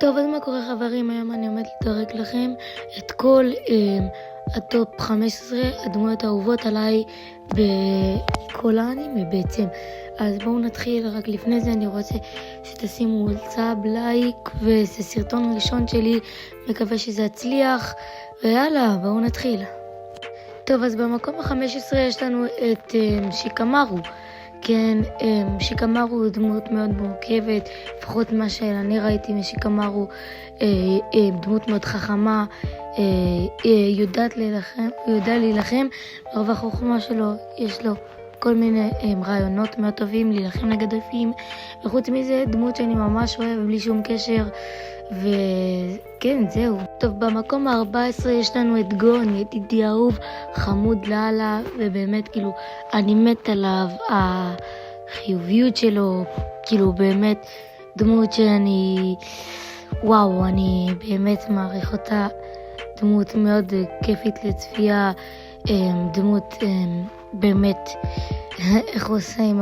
טוב, אז מה קורה חברים? היום אני עומד לדרג לכם את כל הטופ 15 הדמויות האהובות עליי בכל האנימה בעצם. אז בואו נתחיל, רק לפני זה אני רוצה שתשימו סאב, לייק, וזה סרטון ראשון שלי, מקווה שזה יצליח, ויאללה, בואו נתחיל. טוב, אז במקום ה-15 יש לנו את שיקמארו. כן, שיקמארו הוא דמות מאוד מורכבת, לפחות מה שאני ראיתי משיקמארו, דמות מאוד חכמה, יודע להילחם, ברוב החוכמה שלו יש לו כל מיני רעיונות מאוד טובים להילחם נגד אויבים, וחוץ מזה דמות שאני ממש אוהב בלי שום קשר, וכן, זהו. טוב, במקום ה-14 יש לנו את גון, ידידי אהוב, חמוד לאללה, ובאמת כאילו אני מת עליו, החיוביות שלו, כאילו באמת דמות שאני, וואו, אני באמת מעריך אותה, דמות מאוד כיפית לצפייה, דמות באמת, איך הוא עושה עם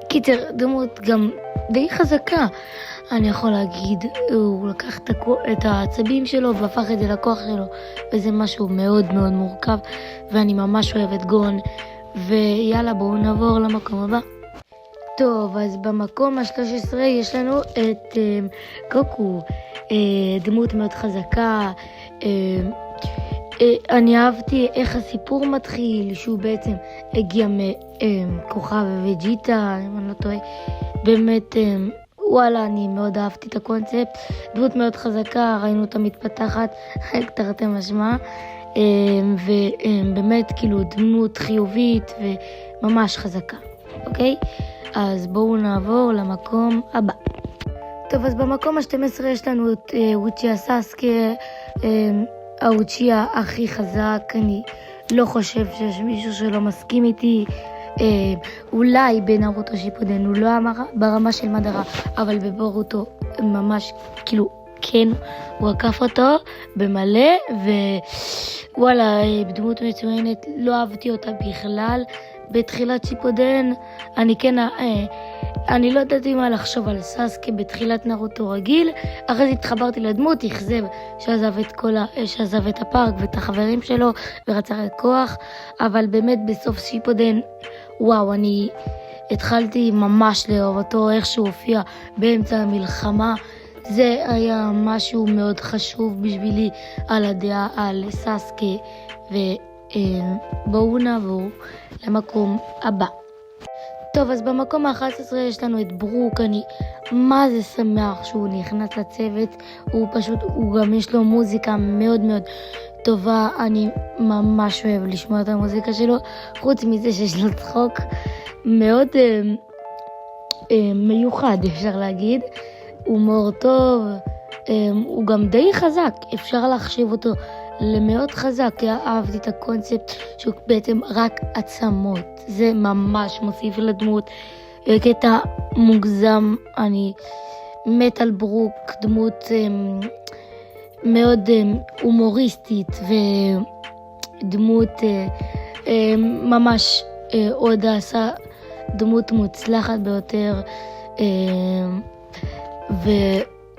קיצר, דמות גם די חזקה, אני יכול להגיד. הוא לקח את העצבים שלו והפך את זה לכוח שלו, וזה משהו מאוד מאוד מורכב, ואני ממש אוהב את גון. ויאללה, בואו נעבור למקום הבא. טוב, אז במקום ה-13 יש לנו את גוקו, דמות מאוד חזקה. אני אהבתי איך הסיפור מתחיל, שהוא בעצם הגיע מכוכב וג'יטה, אם אני לא טועה. באמת, וואלה, אני מאוד אהבתי את הקונספט, דמות מאוד חזקה, ראינו אותה מתפתחת, תרתי משמע, ובאמת כאילו דמות חיובית וממש חזקה, אוקיי? אז בואו נעבור למקום הבא. טוב, אז במקום ה-12 יש לנו את אוצ'יה סאסקה, האוצ'יה הכי חזק. אני לא חושב שיש מישהו שלא מסכים איתי, אולי בנרוטו שיפודן הוא לא ברמה של מדרה, אבל בבורוטו ממש כאילו כן, הוא עקף אותו במלא, ווואלה, דמות מצוינת. לא אהבתי אותה בכלל בתחילת שיפודן. אני לא ידעתי מה לחשוב על סאסקה בתחילת נרוטו רגיל, אחרי זה התחברתי לדמות, אכזב שעזב את הפארק ואת החברים שלו ורצה כוח, אבל באמת בסוף שיפודן, וואו, אני התחלתי ממש לאהוב אותו, איך שהוא הופיע באמצע המלחמה, זה היה משהו מאוד חשוב בשבילי על הדעה על סאסקה. ובואו נעבור למקום הבא. טוב, אז במקום ה-11 יש לנו את ברוק. אני מה זה שמח שהוא נכנס לצוות, הוא גם יש לו מוזיקה מאוד מאוד טובה, אני ממש אוהב לשמוע את המוזיקה שלו, חוץ מזה שיש לו צחוק מאוד מיוחד, אפשר להגיד, הומור טוב, הוא גם די חזק, אפשר להחשיב אותו למאוד חזק, כי אהבתי את הקונספט שהוא בעצם רק עצמות, זה ממש מוסיף לדמות, קטע מוגזם. אני מת על ברוק, דמות מאוד הומוריסטית, ודמות ממש עוד עשה דמות מוצלחת ביותר,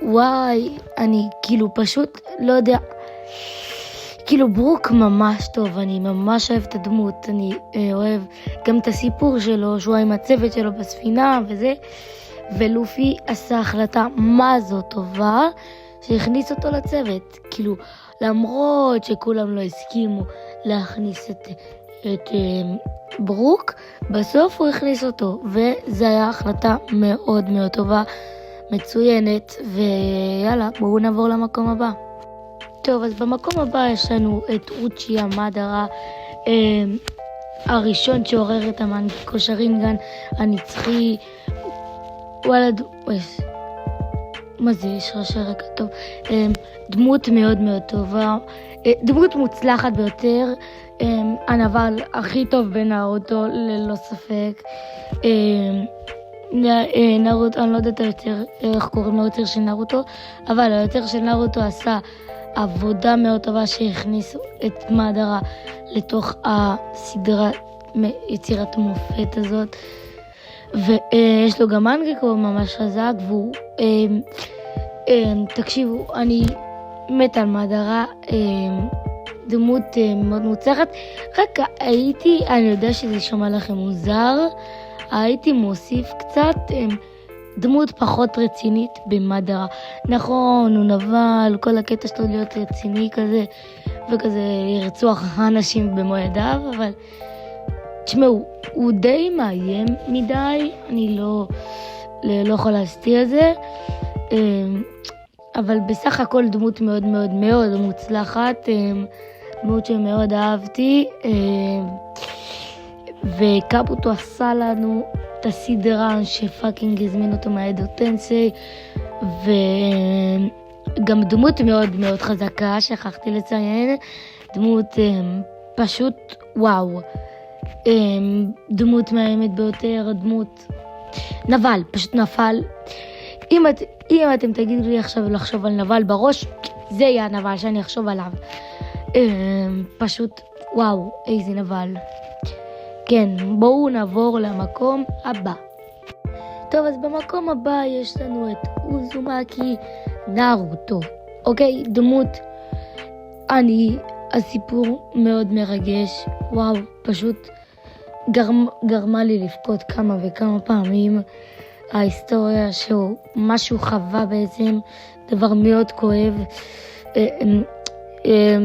ווואי, אני כאילו פשוט לא יודע, כאילו ברוק ממש טוב, אני ממש אוהב את הדמות, אני אוהב גם את הסיפור שלו, שהוא עם הצוות שלו בספינה וזה, ולופי עשה החלטה מה זו טובה, שהכניס אותו לצוות, כאילו למרות שכולם לא הסכימו להכניס את ברוק, בסוף הוא הכניס אותו, וזו הייתה החלטה מאוד מאוד טובה, מצוינת, ויאללה, בואו נעבור למקום הבא. טוב, אז במקום הבא יש לנו את אוצ'יה מדרה, הראשון שעורר את המנגיקו שרינגן הנצחי. וואלה, מה זה, יש ראשי רקע טוב, דמות מאוד מאוד טובה, דמות מוצלחת ביותר, הנבל הכי טוב בנרוטו ללא ספק. נרוטו, אני לא יודעת יותר איך קוראים לו יותר של נרוטו, אבל היותר של נרוטו עשה עבודה מאוד טובה שהכניסו את מדרה לתוך הסדרה יצירת המופת הזאת, ויש לו גם מנגקו ממש חזק, והוא, תקשיבו, אני מת על מדרה, דמות מאוד מוצלחת, רק אני יודע שזה שומע לכם מוזר, הייתי מוסיף קצת דמות פחות רצינית במדרה. נכון, הוא נבל, כל הקטע שלו להיות רציני כזה, וכזה לרצוח אנשים במו ידיו, אבל תשמעו, הוא די מאיים מדי, אני לא יכולה להסתיר את זה, אבל בסך הכל דמות מאוד מאוד מאוד מוצלחת, דמות שמאוד אהבתי, וקאבוטו עשה לנו את הסדרה שפאקינג הזמין אותו מהאדו טנסי, וגם דמות מאוד מאוד חזקה, שכחתי לציין, דמות פשוט וואו, דמות מאיימת ביותר, דמות נבל, פשוט נפל. אם אתם תגידו לי עכשיו לחשוב על נבל בראש, זה יהיה הנבל שאני אחשוב עליו. פשוט וואו, איזה נבל. כן, בואו נעבור למקום הבא. טוב, אז במקום הבא יש לנו את אוזומקי נארוטו. אוקיי, דמות, הסיפור מאוד מרגש. וואו, פשוט גרמה לי לבכות כמה וכמה פעמים. ההיסטוריה מה שהוא חווה בעצם, דבר מאוד כואב.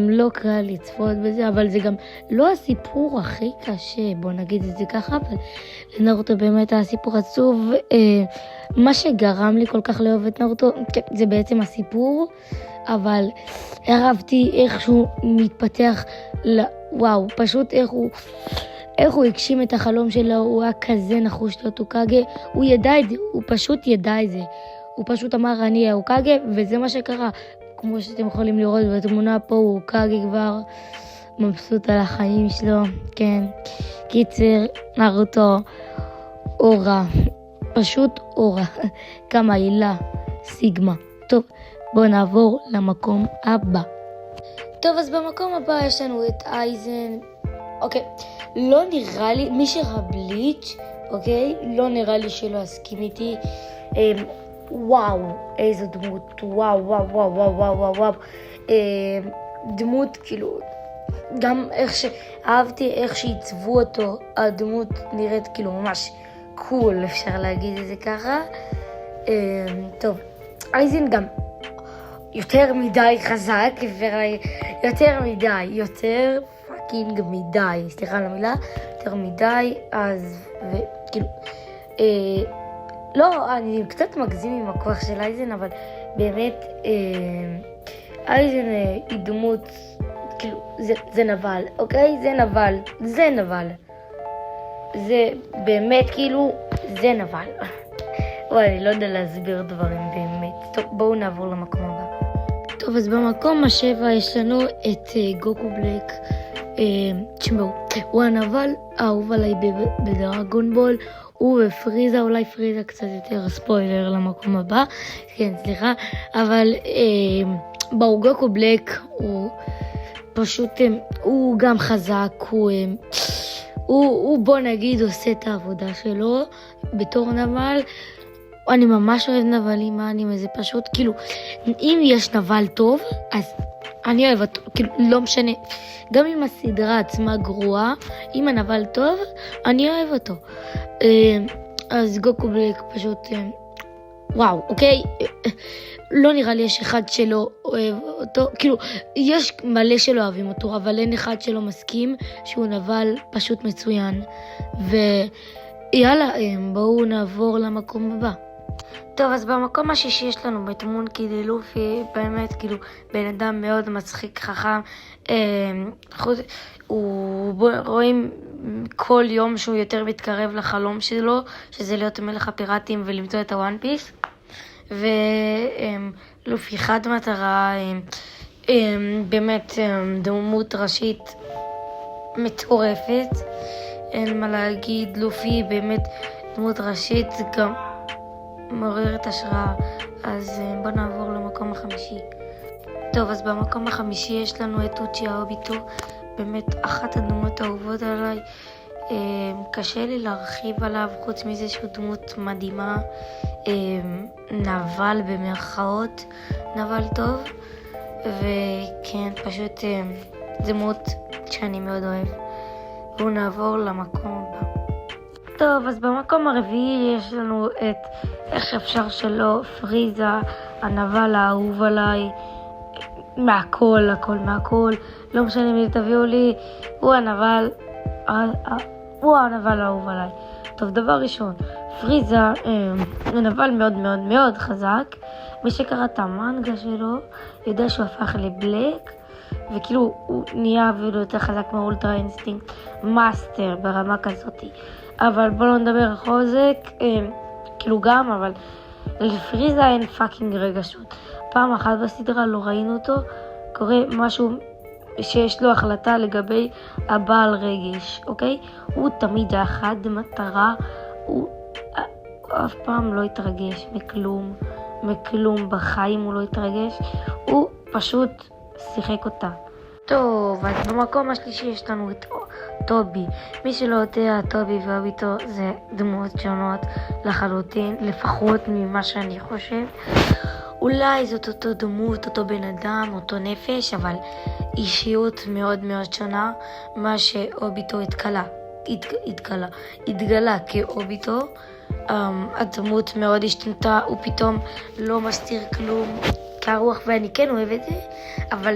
לא קל לצפות בזה, אבל זה גם לא הסיפור הכי קשה, בוא נגיד את זה ככה, אבל נארוטו באמת הסיפור עצוב. מה שגרם לי כל כך לאהוב את נארוטו, זה בעצם הסיפור, אבל אהבתי איך שהוא מתפתח, וואו, פשוט איך הוא הגשים את החלום שלו, הוא היה כזה נחוש להיות הוקאגה, הוא ידע את זה, הוא פשוט ידע את זה, הוא פשוט אמר אני אהיה הוקאגה, וזה מה שקרה. כמו שאתם יכולים לראות בתמונה פה, הוא הוקאגה כבר, מבסוט על החיים שלו, כן. קיצר, נארוטו, אורה, פשוט אורה, כמה הילה, סיגמה. טוב, בואו נעבור למקום הבא. טוב, אז במקום הבא יש לנו את אייזן. אוקיי, לא נראה לי, מי שראה בליץ', אוקיי, לא נראה לי שלא הסכים איתי. וואו, איזו דמות, וואו, וואו, וואו, וואו, וואו, וואו. דמות, כאילו, גם אהבתי איך שעיצבו אותו, הדמות נראית כאילו ממש קול, אפשר להגיד את זה ככה. טוב, אייזן גם יותר מדי חזק, יותר פאקינג מדי, סליחה על המילה, יותר מדי, אז, וכאילו, לא, אני קצת מגזים עם הכוח של אייזן, אבל באמת, אייזן היא דמות, כאילו, זה נבל, אוקיי? זה נבל. זה באמת, כאילו, זה נבל. וואי, אני לא יודע להסביר דברים באמת. טוב, בואו נעבור למקום הבא. טוב, אז במקום השבע יש לנו את גוקו בלק. תשמעו, הוא הנבל האהוב עליי בדרגון בול, הוא ופריזה, אולי פריזה קצת יותר ספוילר למקום הבא, כן, סליחה, אבל גוקו בלק הוא פשוט, הוא גם חזק, הוא בוא נגיד עושה את העבודה שלו בתור נבל. אני ממש אוהב נבלים, זה פשוט, כאילו, אם יש נבל טוב, אז אני אוהב אותו, כאילו, לא משנה, גם אם הסדרה עצמה גרועה, אם הנבל טוב, אני אוהב אותו. אז גוקו בלק פשוט, וואו, אוקיי? לא נראה לי יש אחד שלא אוהב אותו, כאילו, יש מלא שלא אוהבים אותו, אבל אין אחד שלא מסכים שהוא נבל פשוט מצוין. ויאללה, בואו נעבור למקום הבא. טוב, אז במקום השישי יש לנו את מונקי די לופי, באמת כאילו בן אדם מאוד מצחיק, חכם. רואים כל יום שהוא יותר מתקרב לחלום שלו, שזה להיות מלך הפיראטים ולמצוא את הוואן פיס. ולופי חד מטרה, באמת דמות ראשית מטורפת, אין מה להגיד. לופי באמת דמות ראשית, גם מעוררת השראה. אז בוא נעבור למקום החמישי. טוב, אז במקום החמישי יש לנו את אוצ'י האוביטו, באמת אחת הדמות האהובות עליי. קשה לי להרחיב עליו, חוץ מזה שהוא דמות מדהימה, נבל במרכאות, נבל טוב, וכן, פשוט דמות שאני מאוד אוהב. בואו נעבור למקום הבא. טוב, אז במקום הרביעי יש לנו את איך אפשר שלא, פריזה, הנבל האהוב עליי, מהכל, לא משנה מי תביאו לי, הוא הנבל האהוב עליי. טוב, דבר ראשון, פריזה הוא נבל מאוד מאוד מאוד חזק. מי שקרא את המנגה שלו יודע שהוא הפך לבלק, וכאילו הוא נהיה אפילו יותר חזק מהאולטרה אינסטינקט מאסטר ברמה כזאת. אבל בואו לא נדבר על חוזק, כאילו גם, אבל לפריזה אין פאקינג רגשות. פעם אחת בסדרה לא ראינו אותו, קורה משהו שיש לו החלטה לגבי הבעל רגש, אוקיי? הוא תמיד אחד מטרה, הוא אף פעם לא התרגש מכלום בחיים, הוא לא התרגש, הוא פשוט שיחק אותה. טוב, אז במקום השלישי יש לנו את טובי. מי שלא יודע, טובי ואוביטו זה דמות שונות לחלוטין, לפחות ממה שאני חושב. אולי זאת אותו דמות, אותו בן אדם, אותו נפש, אבל אישיות מאוד מאוד שונה. מה שאוביטו התגלה כאוביטו, הדמות מאוד השתנתה, הוא פתאום לא מסתיר כלום כרוח, ואני כן אוהב את זה. אבל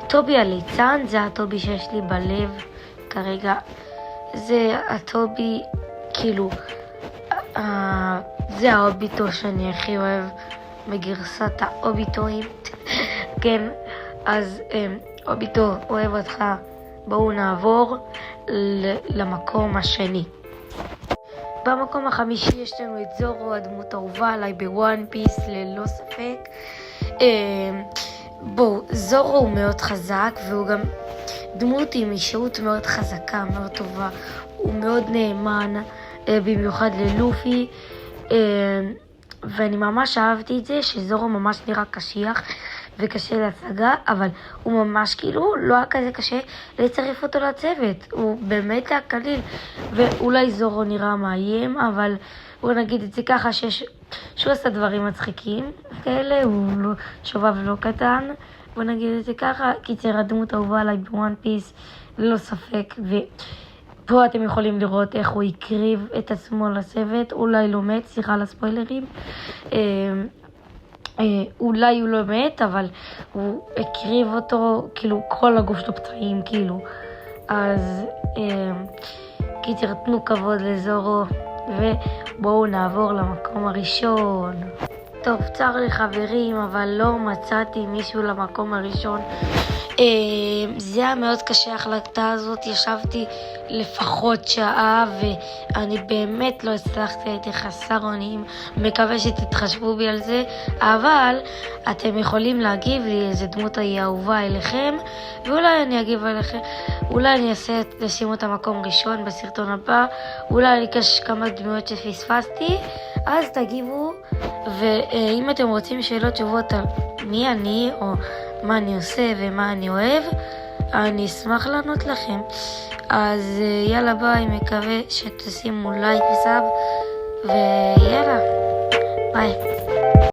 טובי הליצן זה הטובי שיש לי בלב כרגע. זה הטובי, כאילו, זה האוביטו שאני הכי אוהב מגרסת האוביטואים. כן, אז אוביטו, אוהב אותך. בואו נעבור למקום השני. במקום החמישי יש לנו את זורו, הדמות האהובה עליי בוואן פיס ללא ספק. זורו הוא מאוד חזק, והוא גם דמות עם אישיות מאוד חזקה, מאוד טובה. הוא מאוד נאמן, במיוחד ללופי, ואני ממש אהבתי את זה שזורו ממש נראה קשיח וקשה להצגה, אבל הוא ממש כאילו לא היה כזה קשה לצרף אותו לצוות, הוא באמת היה קליל. ואולי זורו נראה מאיים, אבל בוא נגיד את זה ככה, שהוא עשה דברים מצחיקים כאלה, הוא לא שובב לא קטן, בוא נגיד את זה ככה. קיצר, הדמות האהובה עליי בוואן פיס ללא ספק, ופה אתם יכולים לראות איך הוא הקריב את עצמו לצוות. אולי לא מת, סליחה על הספוילרים, אולי הוא לא מת, אבל הוא הקריב אותו, כאילו כל הגוף שלו פצעים, כאילו. אז קיצר, תנו כבוד לזורו, ובואו נעבור למקום הראשון. טוב, צר לי חברים, אבל לא מצאתי מישהו למקום הראשון. זה היה מאוד קשה ההחלטה הזאת, ישבתי לפחות שעה ואני באמת לא הצלחתי, הייתי חסר אונים, מקווה שתתחשבו בי על זה. אבל אתם יכולים להגיב לי איזה דמות היא אהובה אליכם, ואולי אני אגיב עליכם, אולי אני אעשה לשימו את המקום ראשון בסרטון הבא, אולי אני אקש כמה דמויות שפספסתי, אז תגיבו. ואם אתם רוצים שאלות תשובות על מי אני או מה אני עושה ומה אני אוהב, אני אשמח לענות לכם. אז יאללה ביי, מקווה שתשימו לייק וסאב, ויאללה ביי.